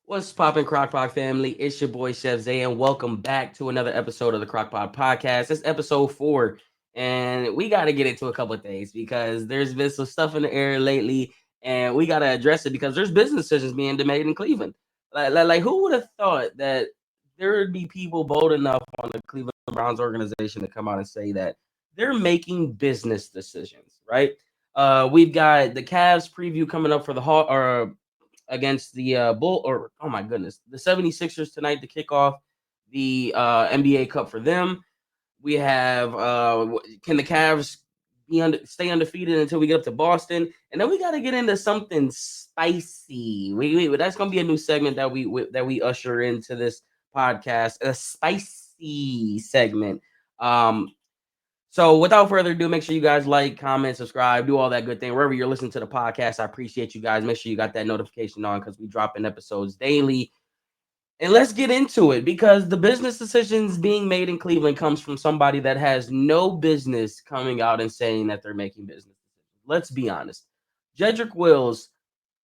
What's poppin', Crockpot family? It's your boy Chef Zay, and welcome back to another episode of the Crockpot Podcast. It's episode 4, and we got to get into a couple of things because there's been some stuff in the air lately, and we got to address it because there's business decisions being made in Cleveland. Like who would have thought that there would be people bold enough on the Cleveland Browns organization to come out and say that they're making business decisions, right? We've got the Cavs preview coming up for the Hall or against the Bull or oh my goodness, the 76ers tonight to kick off the NBA Cup for them. We have can the Cavs stay undefeated until we get up to Boston, and then we got to get into something spicy. That's gonna be a new segment that we usher into this podcast, a spicy segment. Um, so without further ado, make sure you guys like, comment, subscribe, do all that good thing. Wherever you're listening to the podcast, I appreciate you guys. Make sure you got that notification on because we drop in episodes daily. And let's get into it because the business decisions being made in Cleveland comes from somebody that has no business coming out and saying that they're making business decisions. Let's be honest. Jedrick Wills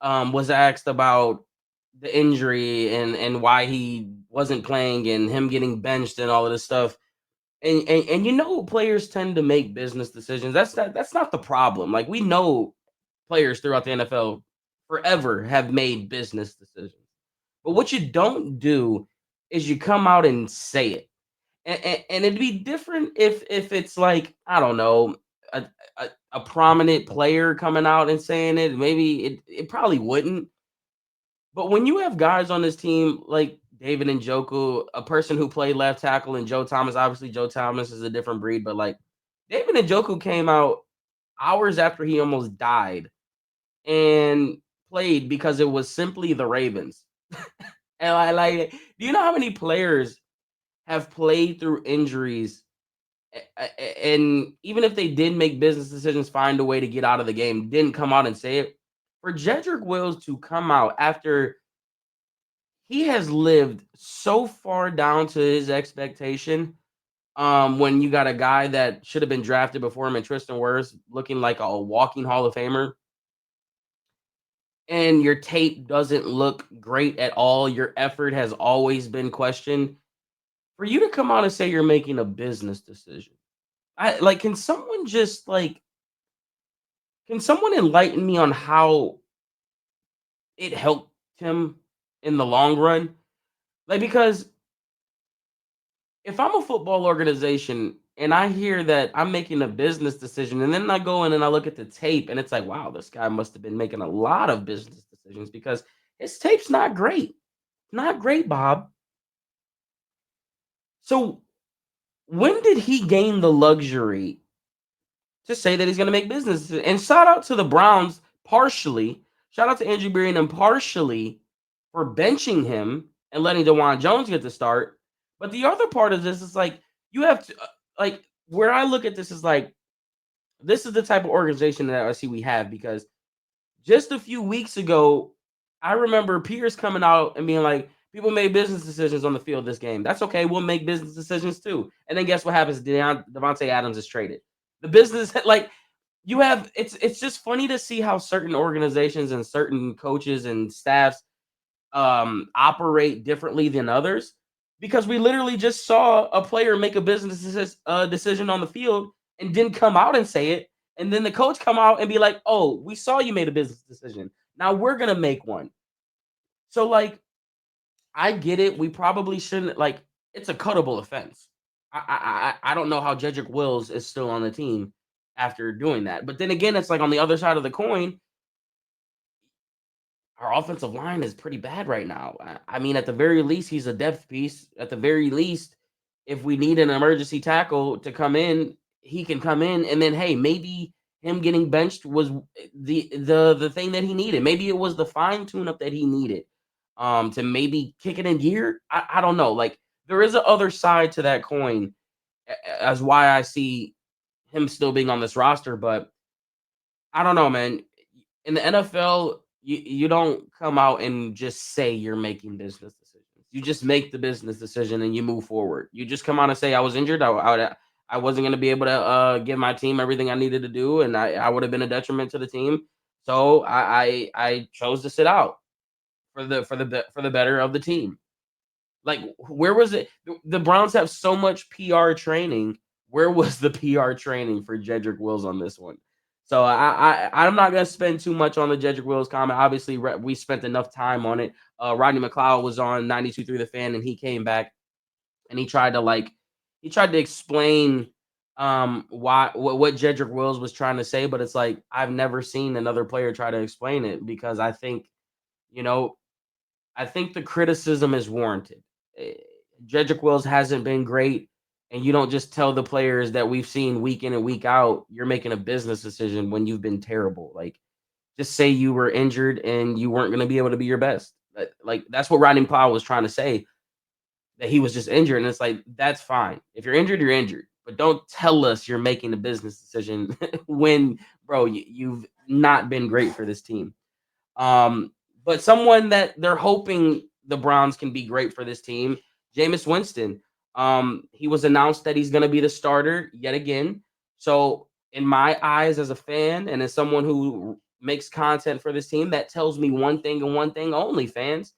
was asked about the injury and why he wasn't playing and him getting benched and all of this stuff. And you know players tend to make business decisions. That's not the problem. Like we know players throughout the NFL forever have made business decisions. But what you don't do is you come out and say it. And it'd be different if it's like, I don't know, a, a prominent player coming out and saying it. Maybe it probably wouldn't. But when you have guys on this team like David Njoku, a person who played left tackle, and Joe Thomas, obviously Joe Thomas is a different breed, but like David Njoku came out hours after he almost died and played because it was simply the Ravens. And I like, do you know how many players have played through injuries and even if they did make business decisions, find a way to get out of the game, didn't come out and say it? For Jedrick Wills to come out after he has lived so far down to his expectation. When you got a guy that should have been drafted before him and Tristan Wirfs looking like a walking Hall of Famer, and your tape doesn't look great at all, your effort has always been questioned. For you to come out and say you're making a business decision, I like. Can someone enlighten me on how it helped him in the long run? Like because if I'm a football organization and I hear that I'm making a business decision, and then I go in and I look at the tape, and it's like, wow, this guy must have been making a lot of business decisions because his tape's not great. Not great, Bob. So when did he gain the luxury to say that he's going to make business decisions? And shout out to the Browns partially. Shout out to Andrew Berry and partially for benching him and letting DeJuan Jones get the start. But the other part of this is like you have to like where I look at this is like this is the type of organization that I see we have because just a few weeks ago, I remember Pierce coming out and being like, people made business decisions on the field this game. That's okay. We'll make business decisions too. And then guess what happens? Devontae Adams is traded. The business, like you have, it's just funny to see how certain organizations and certain coaches and staffs operate differently than others because we literally just saw a player make a business decision on the field and didn't come out and say it, and then the coach come out and be like, oh, we saw you made a business decision, now we're gonna make one. So like I get it, we probably shouldn't, like, it's a cuttable offense. I don't know how Jedrick Wills is still on the team after doing that, but then again, it's like on the other side of the coin, our offensive line is pretty bad right now. I mean, at the very least, he's a depth piece. At the very least, if we need an emergency tackle to come in, he can come in. And then, hey, maybe him getting benched was the thing that he needed. Maybe it was the fine tune up that he needed to maybe kick it in gear. I don't know. Like there is a other side to that coin as why I see him still being on this roster, but I don't know, man. In the NFL, you don't come out and just say you're making business decisions. You just make the business decision and you move forward. You just come out and say I was injured. I wasn't going to be able to give my team everything I needed to do, and I would have been a detriment to the team. So I chose to sit out. for the better of the team. Like, where was it? The Browns have so much PR training. Where was the PR training for Jedrick Wills on this one? So I'm not gonna spend too much on the Jedrick Wills comment. Obviously, we spent enough time on it. Rodney McLeod was on 92 through the fan, and he came back and he tried to explain why what Jedrick Wills was trying to say, but it's like I've never seen another player try to explain it because you know I think the criticism is warranted. Eh, Jedrick Wills hasn't been great, and you don't just tell the players that we've seen week in and week out you're making a business decision when you've been terrible. Like, just say you were injured and you weren't going to be able to be your best. Like, that's what Rodney McLeod was trying to say, that he was just injured, and it's like that's fine. If you're injured, you're injured, but don't tell us you're making a business decision when, bro, you've not been great for this team. Um, but someone that they're hoping the Browns can be great for this team, Jameis Winston. He was announced that he's going to be the starter yet again. So, in my eyes, as a fan and as someone who makes content for this team, that tells me one thing and one thing only fans,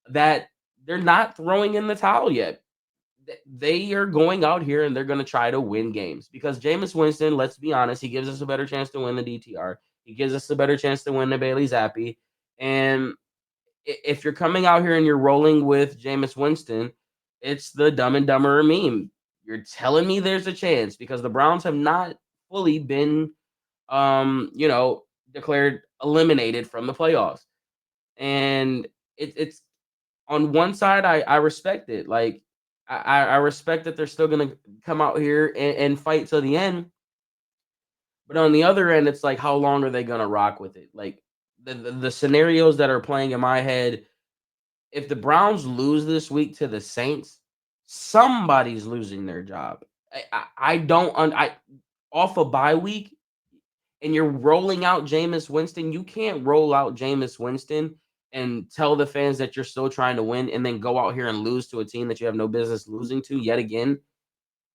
that they're not throwing in the towel yet. They are going out here and they're going to try to win games because Jameis Winston, let's be honest, he gives us a better chance to win the DTR. He gives us a better chance to win the Bailey Zappi. And if you're coming out here and you're rolling with Jameis Winston, it's the Dumb and Dumber meme. You're telling me there's a chance because the Browns have not fully been, declared eliminated from the playoffs. And it's on one side, I respect it. Like, I respect that they're still gonna come out here and fight to the end. But on the other end, it's like, how long are they gonna rock with it? Like, the scenarios that are playing in my head, if the Browns lose this week to the Saints, somebody's losing their job. I don't I off a bye week, and you're rolling out Jameis Winston, you can't roll out Jameis Winston and tell the fans that you're still trying to win and then go out here and lose to a team that you have no business losing to yet again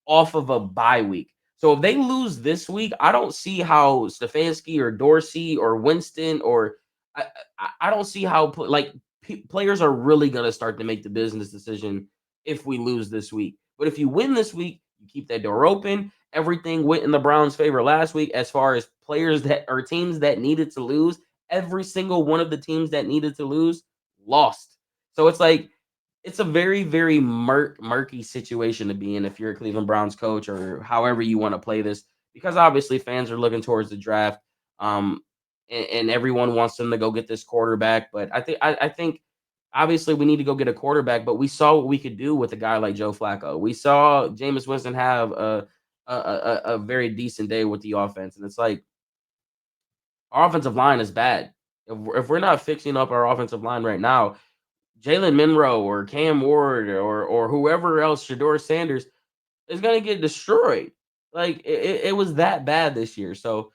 off of a bye week. So if they lose this week, I don't see how Stefanski or Dorsey or Winston or I don't see how players are really going to start to make the business decision if we lose this week. But if you win this week, you keep that door open. Everything went in the Browns' favor last week as far as players that or teams that needed to lose. Every single one of the teams that needed to lose lost. So it's like it's a very, very murky situation to be in if you're a Cleveland Browns coach or however you want to play this, because obviously fans are looking towards the draft, and everyone wants them to go get this quarterback. But I think obviously we need to go get a quarterback. But we saw what we could do with a guy like Joe Flacco. We saw Jameis Winston have a very decent day with the offense, and it's like our offensive line is bad. If we're not fixing up our offensive line right now, Jalen Monroe or Cam Ward or whoever else, Shador Sanders, is gonna get destroyed. Like it was that bad this year. So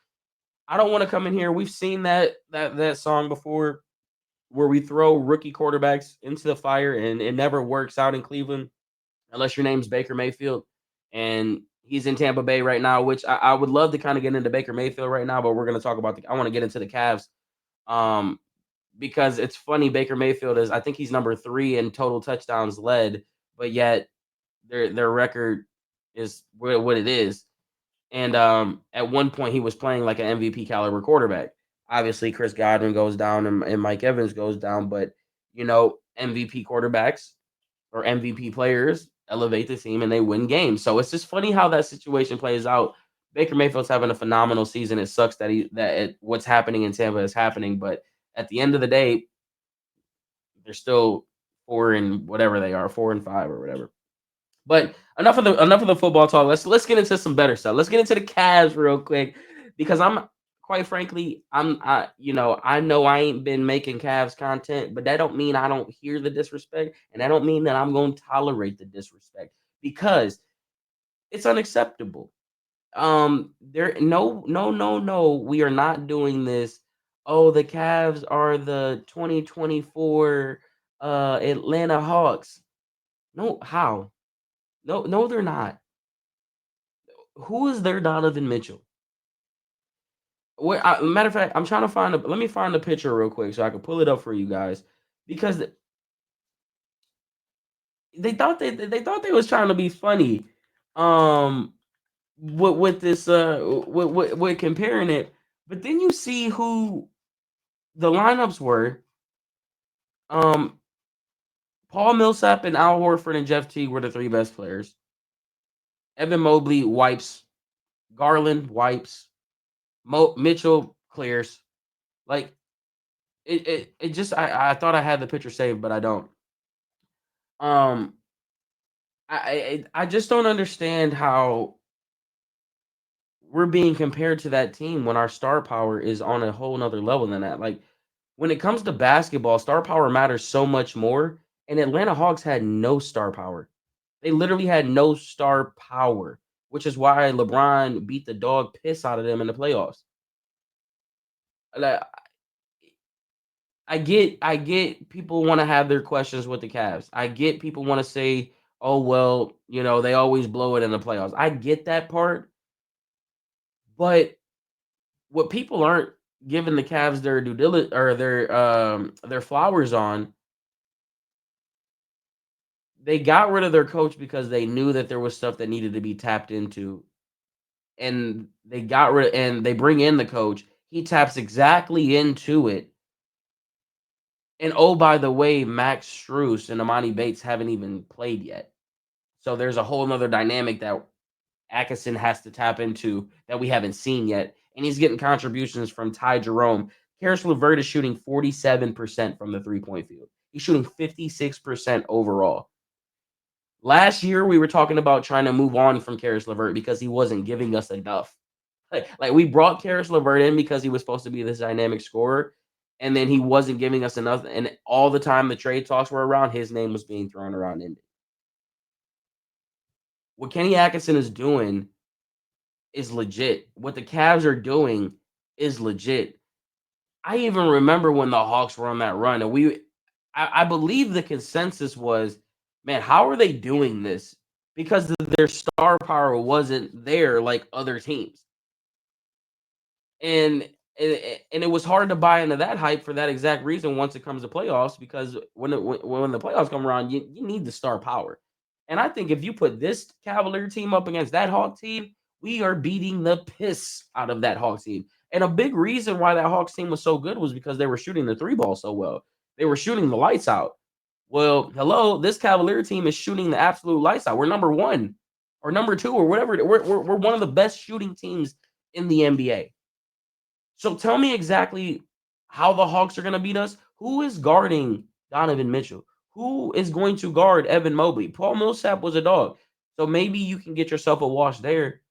I don't want to come in here. We've seen that song before where we throw rookie quarterbacks into the fire and it never works out in Cleveland unless your name's Baker Mayfield. And he's in Tampa Bay right now, which I would love to kind of get into Baker Mayfield right now, but we're gonna talk about I want to get into the Cavs. Um, because it's funny, Baker Mayfield is, I think he's number 3 in total touchdowns led, but yet their record is what it is. And at one point he was playing like an MVP caliber quarterback. Obviously, Chris Godwin goes down and Mike Evans goes down, but MVP quarterbacks or MVP players elevate the team and they win games. So it's just funny how that situation plays out. Baker Mayfield's having a phenomenal season. It sucks what's happening in Tampa is happening, but at the end of the day, they're still 4 and 5 or whatever. But enough of the football talk. Let's get into some better stuff. Let's get into the Cavs real quick because I'm quite frankly I know I ain't been making Cavs content, but that don't mean I don't hear the disrespect, and that don't mean that I'm going to tolerate the disrespect because it's unacceptable. There no, we are not doing this. Oh, the Cavs are the 2024 Atlanta Hawks. No, how? No, they're not. Who is their Donovan Mitchell? Matter of fact, I'm trying to find. Let me find the picture real quick so I can pull it up for you guys because they thought they was trying to be funny, um, with this with comparing it, but then you see who the lineups were. Um, Paul Millsap and Al Horford and Jeff Teague were the three best players. Evan Mobley wipes. Garland wipes. Mitchell clears. Like it just I thought I had the picture saved, but I don't. Um, I just don't understand how we're being compared to that team when our star power is on a whole nother level than that. Like when it comes to basketball, star power matters so much more. And Atlanta Hawks had no star power. They literally had no star power, which is why LeBron beat the dog piss out of them in the playoffs. Like, I get people want to have their questions with the Cavs. I get people want to say, "Oh well, they always blow it in the playoffs." I get that part, but what people aren't giving the Cavs their due diligence or their flowers on, they got rid of their coach because they knew that there was stuff that needed to be tapped into, and they bring in the coach. He taps exactly into it. And oh, by the way, Max Strus and Amani Bates haven't even played yet. So there's a whole nother dynamic that Atkinson has to tap into that we haven't seen yet. And he's getting contributions from Ty Jerome. Karis LeVert is shooting 47% from the 3-point field. He's shooting 56% overall. Last year, we were talking about trying to move on from Karis LeVert because he wasn't giving us enough. Like we brought Karis LeVert in because he was supposed to be this dynamic scorer, and then he wasn't giving us enough. And all the time the trade talks were around, his name was being thrown around in it. What Kenny Atkinson is doing is legit. What the Cavs are doing is legit. I even remember when the Hawks were on that run, and I believe the consensus was, man, how are they doing this? Because their star power wasn't there like other teams. And and it was hard to buy into that hype for that exact reason once it comes to playoffs, because when the playoffs come around, you need the star power. And I think if you put this Cavalier team up against that Hawk team, we are beating the piss out of that Hawks team. And a big reason why that Hawks team was so good was because they were shooting the three ball so well. They were shooting the lights out. Well, hello, this Cavalier team is shooting the absolute lights out. We're number one or number two or whatever. We're one of the best shooting teams in the NBA. So tell me exactly how the Hawks are going to beat us. Who is guarding Donovan Mitchell? Who is going to guard Evan Mobley? Paul Millsap was a dog. So maybe you can get yourself a wash there.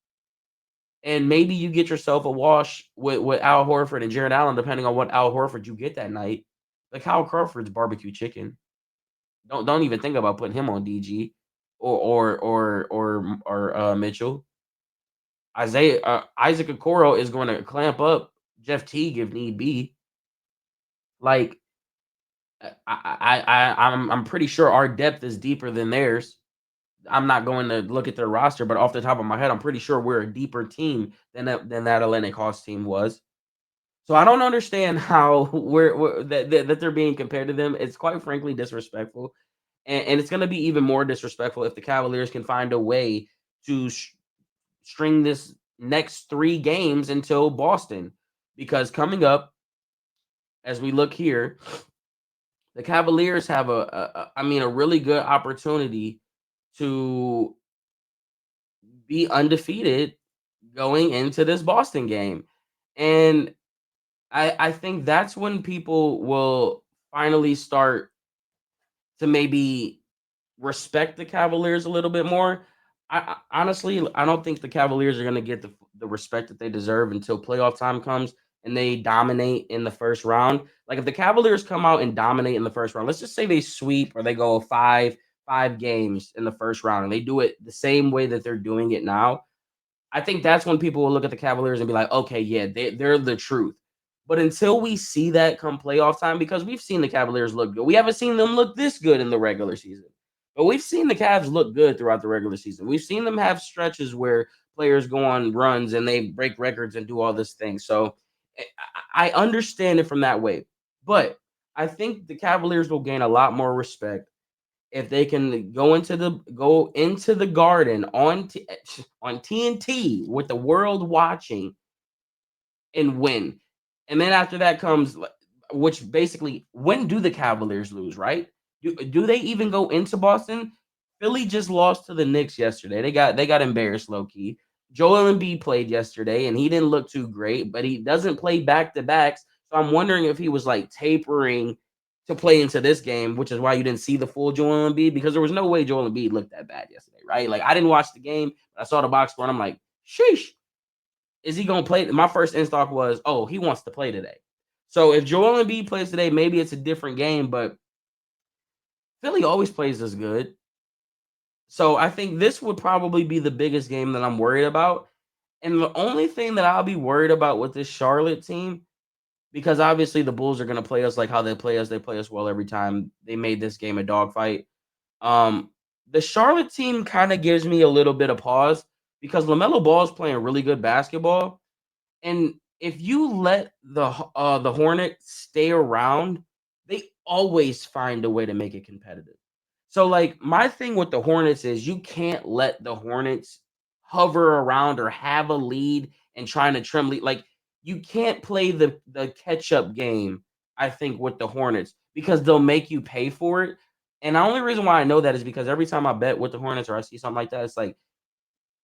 And maybe you get yourself a wash with Al Horford and Jared Allen, depending on what Al Horford you get that night. Like Kyle Crawford's barbecue chicken. Don't even think about putting him on DG or Mitchell. Isaac Okoro is going to clamp up Jeff Teague if need be. Like I'm pretty sure our depth is deeper than theirs. I'm not going to look at their roster, but off the top of my head, I'm pretty sure we're a deeper team than that Atlantic Hawks team was. So I don't understand how that they're being compared to them. It's quite frankly disrespectful, and it's going to be even more disrespectful if the Cavaliers can find a way to string this next 3 games until Boston, because coming up as we look here, the Cavaliers have a really good opportunity to be undefeated going into this Boston game. And I think that's when people will finally start to maybe respect the Cavaliers a little bit more. Honestly, I don't think the Cavaliers are going to get the respect that they deserve until playoff time comes and they dominate in the first round. Like if the Cavaliers come out and dominate in the first round, let's just say they sweep or they go five games in the first round and they do it the same way that they're doing it now. I think that's when people will look at the Cavaliers and be like, okay, yeah, they're the truth. But until we see that come playoff time, because we've seen the Cavaliers look good, we haven't seen them look this good in the regular season. But we've seen the Cavs look good throughout the regular season. We've seen them have stretches where players go on runs and they break records and do all this thing. So I understand it from that way, but I think the Cavaliers will gain a lot more respect if they can go into the Garden on TNT with the world watching and win. And then after that comes, which basically, when do the Cavaliers lose, right? Do they even go into Boston? Philly just lost to the Knicks yesterday. They got embarrassed low key. Joel Embiid played yesterday and he didn't look too great, but he doesn't play back to backs. So I'm wondering if he was like tapering to play into this game, which is why you didn't see the full Joel Embiid, because there was no way Joel Embiid looked that bad yesterday, right? Like I didn't watch the game, but I saw the box score and I'm like, sheesh, is he gonna play? My first instinct was, oh, he wants to play today. So if Joel Embiid plays today, maybe it's a different game, but Philly always plays as good. So I think this would probably be the biggest game that I'm worried about. And the only thing that I'll be worried about with this Charlotte team, because obviously the Bulls are gonna play us like how they play us well every time. They made this game a dogfight. Um, the Charlotte team kind of gives me a little bit of pause because LaMelo Ball is playing really good basketball. And if you let the Hornets stay around, they always find a way to make it competitive. So like my thing with the Hornets is you can't let the Hornets hover around or have a lead and trying to trim lead. Like you can't play the catch up game, I think, with the Hornets because they'll make you pay for it. And the only reason why I know that is because every time I bet with the Hornets or I see something like that, it's like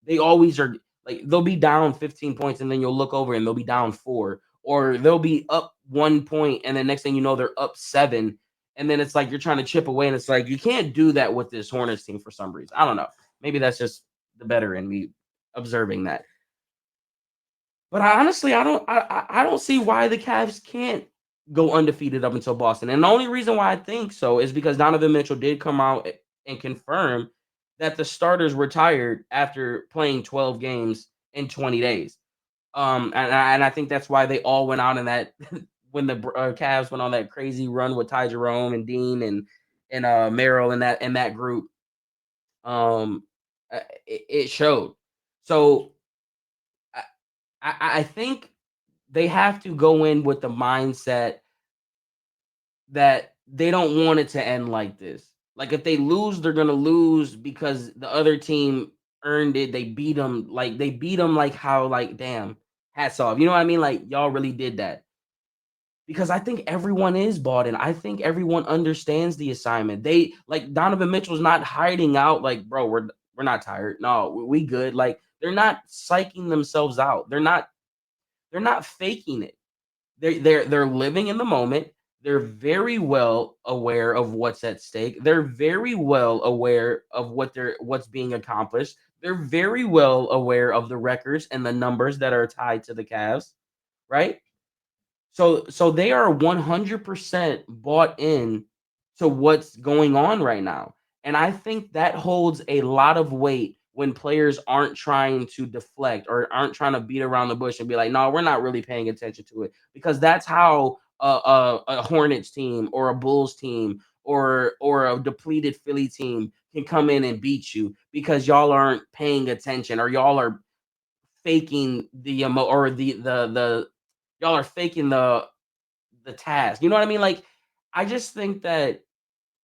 they always are, like they'll be down 15 points and then you'll look over and they'll be down 4, or they'll be up 1 point and then next thing you know they're up 7, and then it's like you're trying to chip away and it's like you can't do that with this Hornets team for some reason. I don't know. Maybe that's just the better in me observing that. But I honestly I don't see why the Cavs can't go undefeated up until Boston. And the only reason why I think so is because Donovan Mitchell did come out and confirm that the starters retired after playing 12 games in 20 days. And I think that's why they all went out in that when the Cavs went on that crazy run with Ty Jerome and Dean and Merrill and that group. Um, it showed. So I, I think they have to go in with the mindset that they don't want it to end like this. Like if they lose, they're gonna lose because the other team earned it. They beat them like how like damn, hats off. You know what I mean? Like y'all really did that. Because I think everyone is bought in. I think everyone understands the assignment. They like Donovan Mitchell's not hiding out like, bro, we're not tired. No, we good. Like they're not psyching themselves out. They're not faking it. They're living in the moment. They're very well aware of what's at stake. They're very well aware of what's being accomplished. They're very well aware of the records and the numbers that are tied to the Cavs, right? So they are 100% bought in to what's going on right now. And I think that holds a lot of weight when players aren't trying to deflect or aren't trying to beat around the bush and be like, no, we're not really paying attention to it. Because that's how a Hornets team or a Bulls team or a depleted Philly team can come in and beat you because y'all aren't paying attention or y'all are faking the or the y'all are faking the task. You know what I mean? Like, I just think that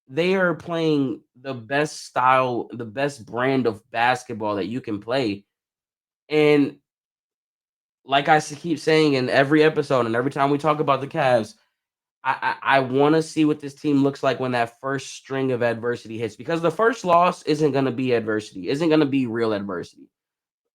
they are playing the best style, the best brand of basketball that you can play. And like keep saying in every episode and every time we talk about the Cavs, I want to see what this team looks like when that first string of adversity hits, because the first loss isn't going to be adversity, isn't going to be real adversity.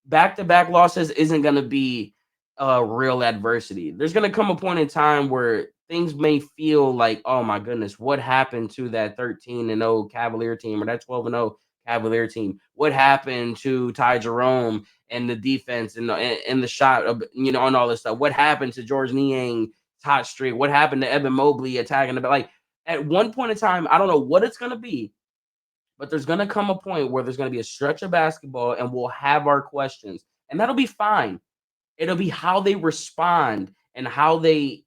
Back-to-back losses isn't going to be real adversity. There's going to come a point in time where things may feel like, oh my goodness, what happened to that 13-0 Cavalier team or that 12-0 Cavalier team? What happened to Ty Jerome and the defense and the shot of, and all this stuff? What happened to George Niang's hot streak? What happened to Evan Mobley attacking the, like, at one point in time, I don't know what it's going to be, but there's going to come a point where there's going to be a stretch of basketball and we'll have our questions. And that'll be fine. It'll be how they respond and how they,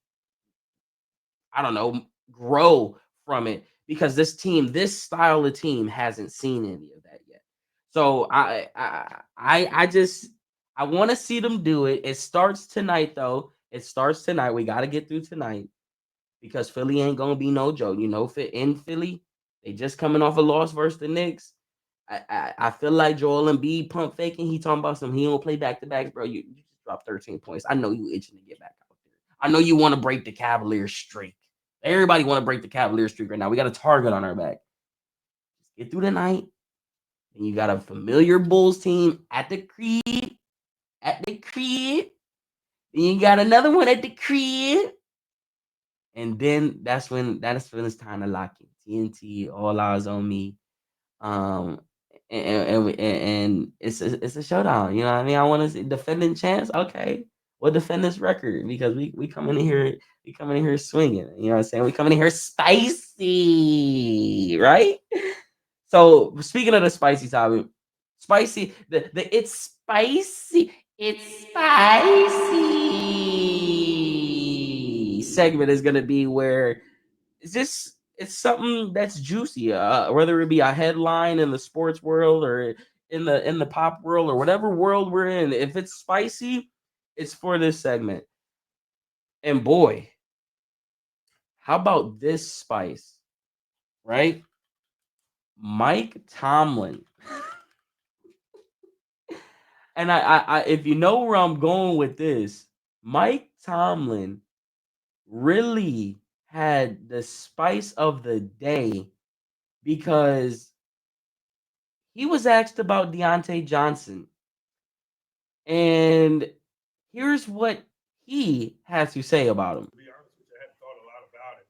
I don't know, grow from it, because this style of team hasn't seen any of that yet. So I just I want to see them do it. It starts tonight though. It starts tonight. We got to get through tonight because Philly ain't gonna be no joke. You know, in Philly, they just coming off a loss versus the Knicks. I feel like Joel Embiid pump faking. He talking about some he don't play back to backs, bro. You just dropped 13 points. I know you itching to get back out there. I know you want to break the Cavaliers streak. Everybody want to break the Cavaliers streak right now. We got a target on our back. Just get through the night. And you got a familiar Bulls team at the crib. At the crib. Then you got another one at the crib. And then that's when it's time to lock in. TNT, all eyes on me. Um, and it's a showdown. You know what I mean? I want to see defending champs. Okay, we'll defend this record because we come in here swinging. You know what I'm saying? We come in here spicy, right? So speaking of the spicy topic, spicy the it's spicy segment is gonna be where it's something that's juicy, whether it be a headline in the sports world or in the pop world or whatever world we're in. If it's spicy, it's for this segment. And boy, how about this spice, right? Mike Tomlin. And I if you know where I'm going with this, Mike Tomlin really had the spice of the day because he was asked about Deontay Johnson. And here's what he has to say about him. To be honest with you, I hadn't thought a lot about it.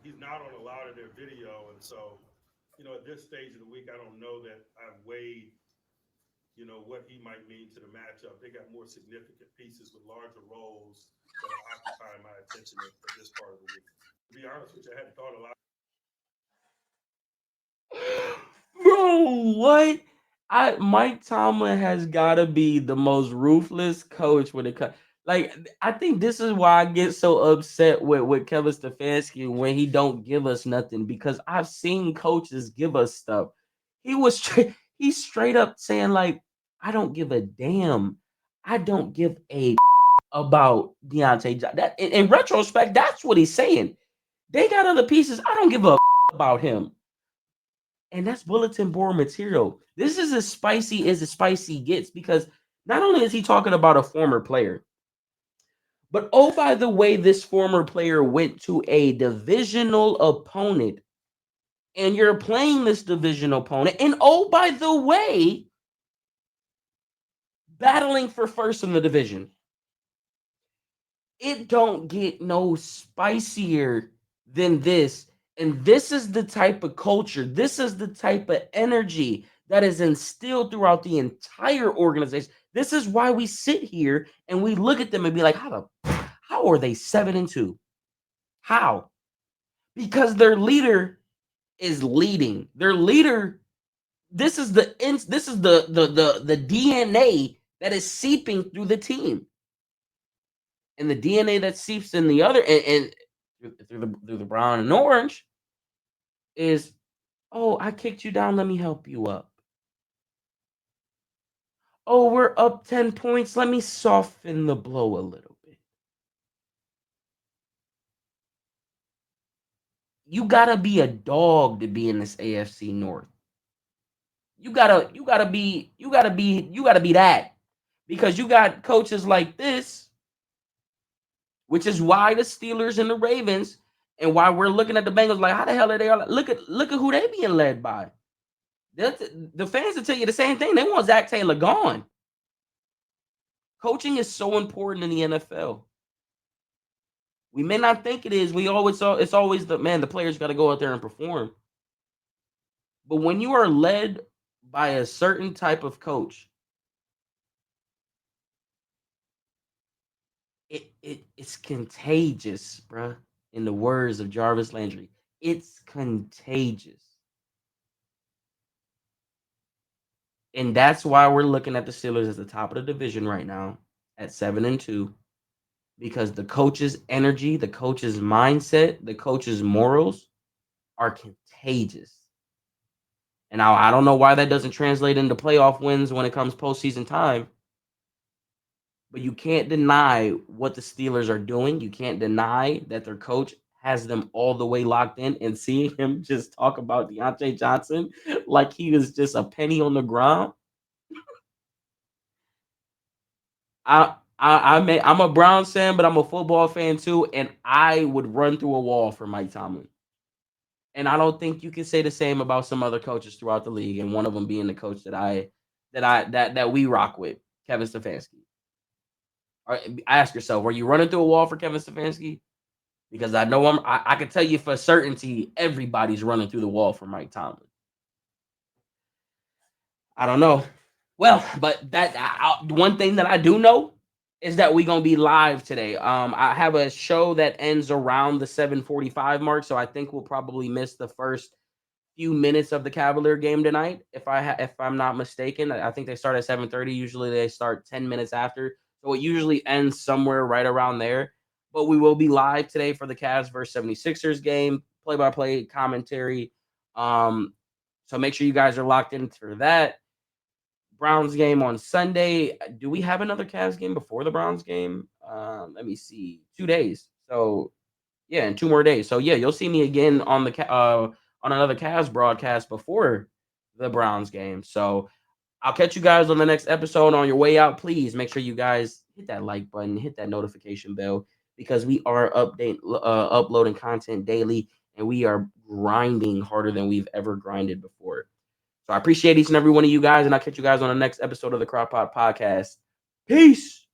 He's not on a lot of their video, and so, at this stage of the week, I don't know that I've weighed, what he might mean to the matchup. They got more significant pieces with larger roles that are occupying my attention at this part of the week. To be honest with you, I hadn't thought a lot. Bro, what? Mike Tomlin has got to be the most ruthless coach when it comes. Like, I think this is why I get so upset with Kevin Stefanski when he don't give us nothing, because I've seen coaches give us stuff. He's straight up saying like, I don't give a damn. I don't give a about Deontay. That in retrospect, that's what he's saying. They got other pieces. I don't give a about him. And that's bulletin board material. This is as spicy as the spicy gets because not only is he talking about a former player, but oh, by the way, this former player went to a divisional opponent and you're playing this divisional opponent. And oh, by the way, battling for first in the division. It don't get no spicier than this. And this is the type of culture, this is the type of energy that is instilled throughout the entire organization. This is why we sit here and we look at them and be like, how are they 7-2? How? Because their leader is leading. Their leader, this is the DNA that is seeping through the team. And the DNA that seeps in the other and through the brown and orange is, oh, I kicked you down, let me help you up. Oh, we're up 10 points, let me soften the blow a little bit. You gotta be a dog to be in this AFC North. You gotta be that, because you got coaches like this, which is why the Steelers and the Ravens, and why we're looking at the Bengals like, how the hell are they all? Look at who they being led by. The fans will tell you the same thing. They want Zach Taylor gone. Coaching is so important in the NFL. We may not think it is. It's always the players got to go out there and perform. But when you are led by a certain type of coach, it's contagious, bruh. In the words of Jarvis Landry, it's contagious. And that's why we're looking at the Steelers as the top of the division right now at 7-2, because the coach's energy, the coach's mindset, the coach's morals are contagious. And I don't know why that doesn't translate into playoff wins when it comes postseason time. but you can't deny what the Steelers are doing. You can't deny that their coach has them all the way locked in, and seeing him just talk about Deontay Johnson like he was just a penny on the ground. I'm a Browns fan, but I'm a football fan too, and I would run through a wall for Mike Tomlin. And I don't think you can say the same about some other coaches throughout the league, and one of them being the coach that we rock with, Kevin Stefanski. Ask yourself, were you running through a wall for Kevin Stefanski? Because I know I can tell you for certainty everybody's running through the wall for Mike Tomlin. I don't know. Well, but one thing that I do know is that we're gonna be live today. I have a show that ends around the 7:45 mark, so I think we'll probably miss the first few minutes of the Cavalier game tonight. If I'm not mistaken, I think they start at 7:30. Usually they start 10 minutes after, so it usually ends somewhere right around there. But we will be live today for the Cavs versus 76ers game, play-by-play commentary. Um, so make sure you guys are locked in for that. Browns game on Sunday. Do we have another Cavs game before the Browns game? Let me see. 2 days. So yeah, in 2 more days. So yeah, you'll see me again on on another Cavs broadcast before the Browns game. So I'll catch you guys on the next episode. On your way out, please make sure you guys hit that like button, hit that notification bell, because we are uploading content daily, and we are grinding harder than we've ever grinded before. So I appreciate each and every one of you guys, and I'll catch you guys on the next episode of the Crockpot Podcast. Peace.